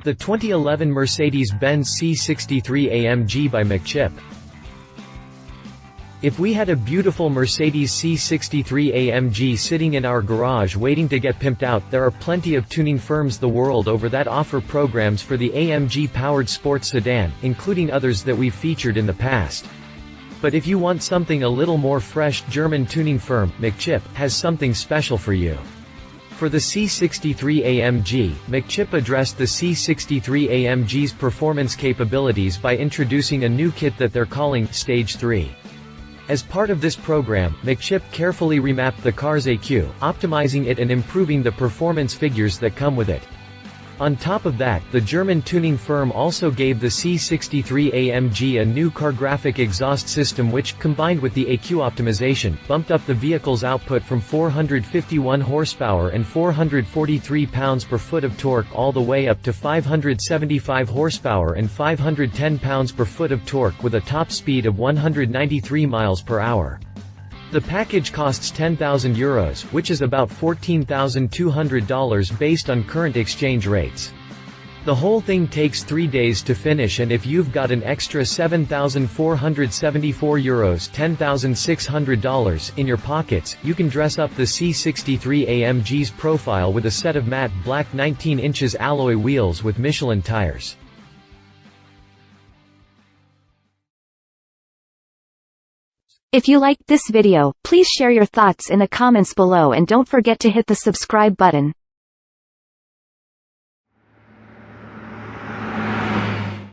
The 2011 Mercedes-Benz C63 AMG by McChip. If we had a beautiful Mercedes C63 AMG sitting in our garage waiting to get pimped out, there are plenty of tuning firms the world over that offer programs for the AMG-powered sports sedan, including others that we've featured in the past. But if you want something a little more fresh, German tuning firm, McChip, has something special for you. For the C63 AMG, McChip addressed the C63 AMG's performance capabilities by introducing a new kit that they're calling Stage 3. As part of this program, McChip carefully remapped the car's EQ, optimizing it and improving the performance figures that come with it. On top of that, the German tuning firm also gave the C63 AMG a new Cargraphic exhaust system which, combined with the EQ optimization, bumped up the vehicle's output from 451 horsepower and 443 pounds-per-foot of torque all the way up to 575 horsepower and 510 pounds-per-foot of torque with a top speed of 193 miles per hour. The package costs €10,000, which is about $14,200 based on current exchange rates. The whole thing takes 3 days to finish, and if you've got an extra €7,474 $10,600 in your pockets, you can dress up the C63 AMG's profile with a set of matte black 19 inches alloy wheels with Michelin tires. If you liked this video, please share your thoughts in the comments below and don't forget to hit the subscribe button.